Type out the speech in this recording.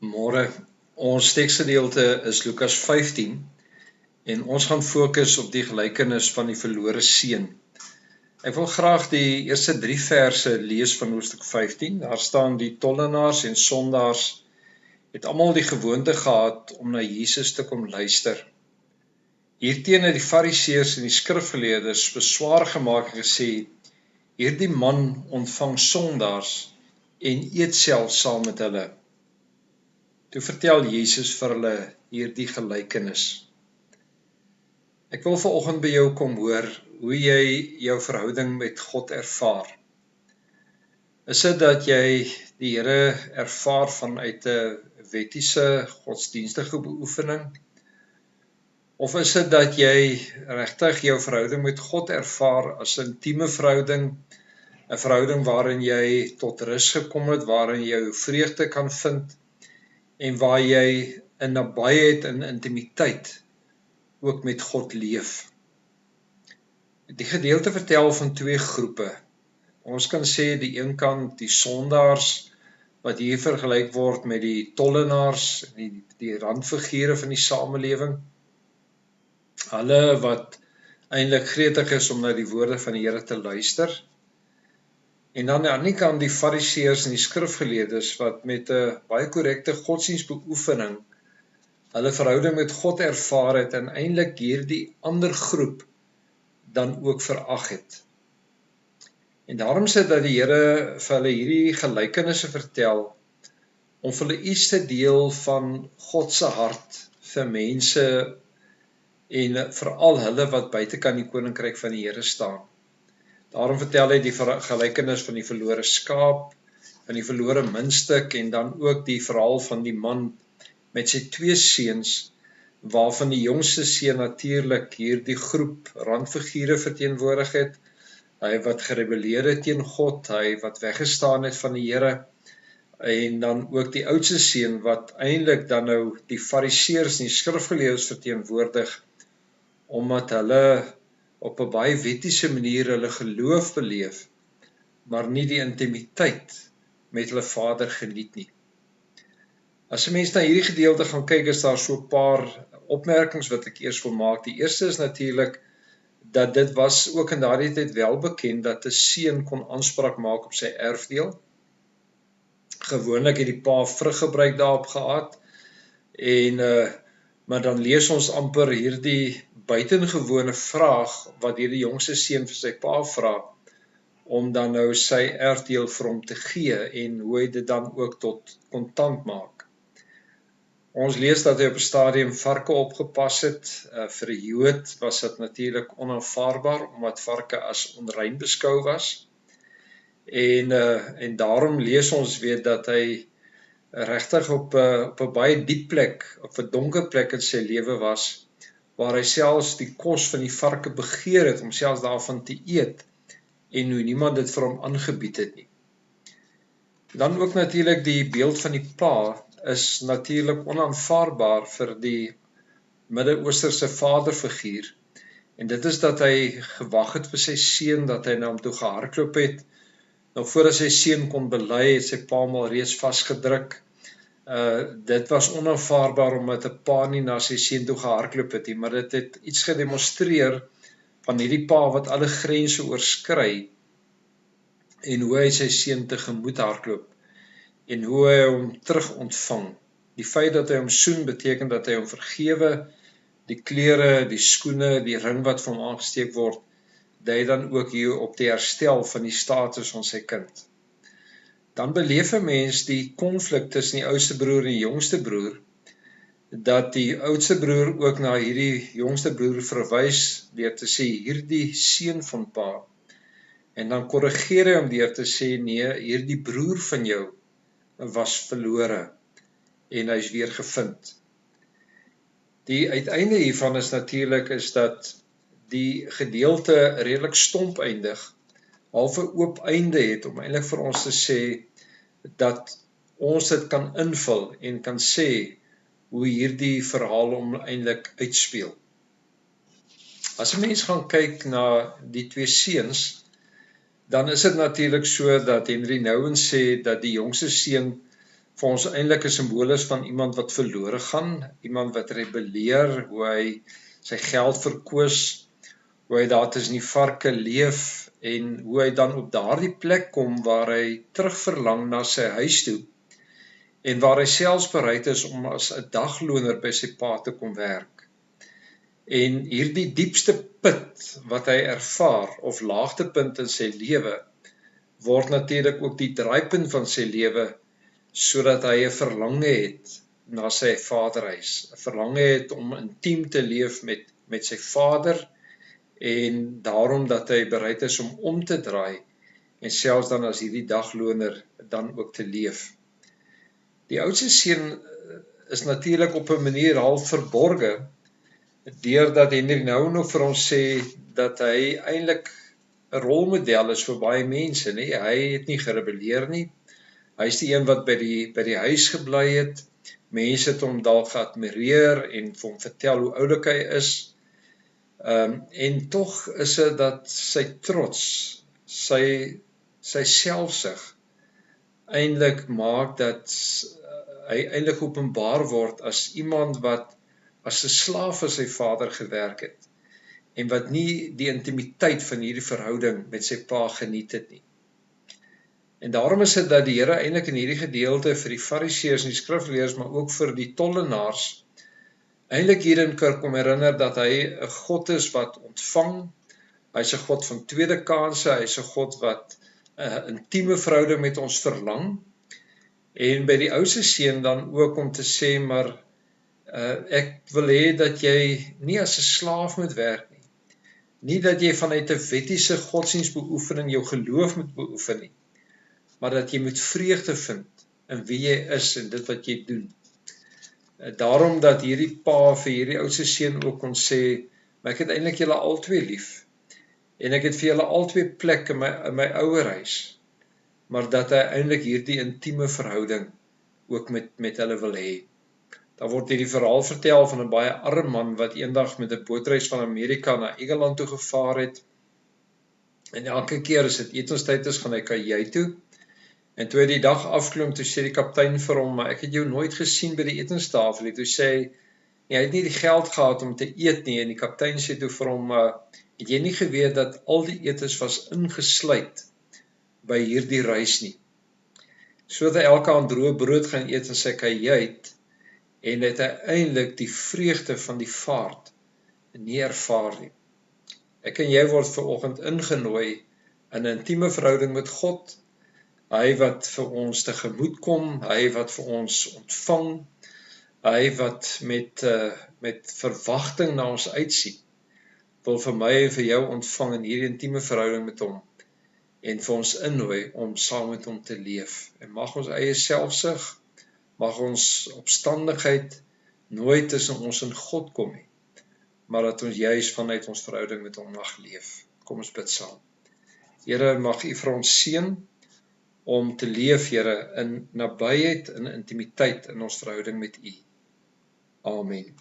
Môre, ons teksgedeelte is Lukas 15 en ons gaan fokus op die gelykenis van die verlore seun. Ek wil graag die eerste 3 verse lees van hoofstuk 15. Daar staan: die tollenaars en sondaars het almal die gewoonte gehad om na Jesus te kom luister. Hierteen het die fariseërs en die skrifgeleerdes beswaar gemaak en gesê: hierdie man ontvang sondaars en eet self saam met hulle. Toe vertel Jesus vir hulle hierdie gelykenis. Ek wil vanoggend by jou kom hoor hoe jy jou verhouding met God ervaar. Is dit dat jy die Here ervaar vanuit 'n wettiese godsdienstige beoefening? Of is dit dat jy regtig jou verhouding met God ervaar as 'n intieme verhouding, 'n verhouding waarin jy tot rus gekom het, waarin jy jou vreugde kan vind, en waar jy in nabyheid en intimiteit ook met God leef. Die gedeelte vertel van 2 groepe. Ons kan sê die een kant die sondaars, wat hier vergelyk word met die tollenaars, die randfigure van die samelewing. Hulle wat eintlik gretig is om na die woorde van die Here te luister. En dan aan die ander kant die fariseërs en die skrifgeleerdes wat met 'n baie korrekte godsdienstbeoefening hulle verhouding met God ervaar het en eintlik hierdie ander groep dan ook verag het. En daarom sê dat die Here vir hulle hierdie gelykenisse vertel om vir hulle iets te deel van God se hart vir mense en veral hulle wat buitekant die koninkryk van die Here staan. Daarom vertel hy die gelykenis van die verlore skaap, van die verlore muntstuk en dan ook die verhaal van die man met sy 2 seuns, waarvan die jongste seun natuurlik hierdie groep randfigure verteenwoordig het. Hy wat gerebelleer het teen God, hy wat weggestaan het van die Here, en dan ook die oudste seun wat eintlik dan nou die fariseërs en die skrifgeleerdes verteenwoordig, omdat hulle op 'n baie wettiese manier hulle geloof beleef, maar nie die intimiteit met hulle Vader geniet nie. As 'n mens na hierdie gedeelte gaan kyk, is daar so 'n paar opmerkings wat ek eers wil maak. Die eerste is natuurlik dat dit was ook in daardie tyd wel bekend dat 'n seun kon aanspraak maak op sy erfdeel. Gewoonlik het die pa vruggebruik daarop gehad maar dan lees ons amper hierdie buitengewone vraag wat hierdie jongste seun vir sy pa vra om dan nou sy erfdeel vir hom te gee en hoe hy dit dan ook tot kontant maak. Ons lees dat hy op 'n stadium varke opgepas het. Vir 'n Jood was dit natuurlik onaanvaarbaar omdat varke as onrein beskou was. En daarom lees ons weer dat hy regtig op 'n baie diep plek, op 'n donker plek in sy lewe was, waar hy selfs die kos van die varke begeer het om selfs daarvan te eet en hoe niemand dit vir hom aangebied het nie. Dan ook natuurlik die beeld van die pa is natuurlik onaanvaarbaar vir die Midde-Oosterse vaderfiguur. En dit is dat hy gewag het vir sy seun, dat hy na hom toe gehardloop het. Nou voordat sy seun kon bely, het sy pa hom al reeds vasgedruk. Dit was onaanvaarbaar omdat 'n pa nie na sy seun toe gehardloop het nie, maar dit het iets gedemonstreer van hierdie pa wat alle grense oorskry en hoe hy sy seun tegemoet hardloop en hoe hy hom terug ontvang. Die feit dat hy hom soen beteken dat hy hom vergewe, die klere, die skoene, die ring wat vir hom aangesteek word, dui dan ook hier op die herstel van die status van sy kind. Dan beleef 'n mens die konflik tussen die oudste broer en die jongste broer, dat die oudste broer ook na hierdie jongste broer verwys deur te sê hierdie seun van pa, en dan korrigeer hy hom deur te sê nee, hierdie broer van jou was verlore en hy is weer gevind. Die uiteinde hiervan is natuurlik dat die gedeelte redelik stomp eindig, half 'n oop einde het om eintlik vir ons te sê dat ons dit kan invul en kan sê hoe hierdie verhaal hom eintlik uitspeel. As 'n mens gaan kyk na die 2 seuns, dan is dit natuurlik so dat Henry Nouwen sê dat die jongste seun vir ons eintlik 'n simbool is van iemand wat verlore gaan, iemand wat rebelleer, hoe hy sy geld verkoos, hoe hy daar tussen die varke leef en hoe hy dan op daardie plek kom waar hy terugverlang na sy huis toe en waar hy selfs bereid is om as 'n dagloner by sy pa te kom werk. En hierdie diepste put wat hy ervaar of laagtepunt in sy lewe word natuurlik ook die draaipunt van sy lewe sodat hy 'n verlange het na sy vaderhuis, 'n verlange het om intiem te leef met sy vader en daarom dat hy bereid is om te draai en selfs dan as hierdie dagloner dan ook te leef. Die oudste seun is natuurlik op 'n manier half verborge deurdat Henry nou nog vir ons sê dat hy eintlik 'n rolmodel is vir baie mense, nie? Hy het nie gerebelleer nie. Hy is die een wat by die huis gebly het. Mense het hom dalk geadmireer en vir hom vertel hoe oulik hy is. En tog is dit dat sy trots, sy selfsug eintlik maak dat hy eintlik openbaar word as iemand wat as 'n slaaf vir sy vader gewerk het en wat nie die intimiteit van hierdie verhouding met sy pa geniet het nie. En daarom is dit dat die Here eintlik in hierdie gedeelte vir die Fariseërs en die skrifgeleerdes, maar ook vir die tollenaars eintlik hierin kom herinner dat hy 'n God is wat ontvang, hy is 'n God van tweede kanse, hy is 'n God wat 'n intieme verhouding met ons verlang, en by die oudste seun dan ook om te sê, maar ek wil hê dat jy nie as 'n slaaf moet werk nie, nie dat jy vanuit 'n wettiese godsdienstbeoefening jou geloof moet beoefen nie, maar dat jy moet vreugde vind in wie jy is en dit wat jy doen. Daarom dat hierdie pa vir hierdie oudste seun ook kon sê, maar ek het eintlik julle albei lief, en ek het vir julle albei plek in my ouerhuis, maar dat hy eintlik hierdie intieme verhouding ook met hulle wil hê. Daar word hierdie verhaal vertel van 'n baie arm man wat eendag met 'n bootreis van Amerika na Engeland toe gevaar het, en elke keer as dit etenstyd is, gaan hy kajuit toe, en toe hy die dag afklim, toe sê die kaptein vir hom, maar ek het jou nooit gesien by die etenstafel nie. Toe sê hy, hy het nie die geld gehad om te eet nie, en die kaptein sê toe vir hom, het jy nie geweet dat al die etes was ingesluit by hierdie reis nie? So dat hy elke aand droë brood gaan eet in sy kajuit, en het hy eintlik die vreugde van die vaart nie ervaar nie. Ek en jy word vanoggend ingenooi in 'n intieme verhouding met God, hy wat vir ons tegemoet kom, hy wat vir ons ontvang, hy wat met verwagting na ons uitsien, wil vir my en vir jou ontvang in hierdie intieme verhouding met hom, en vir ons innooi om saam met hom te leef. En mag ons eie selfsug, mag ons opstandigheid nooit tussen ons en God kom nie, maar dat ons juis vanuit ons verhouding met hom mag leef. Kom ons bid saam. Here, mag U vir ons seën om te leef, Here, in nabyheid, in intimiteit in ons verhouding met U. Amen.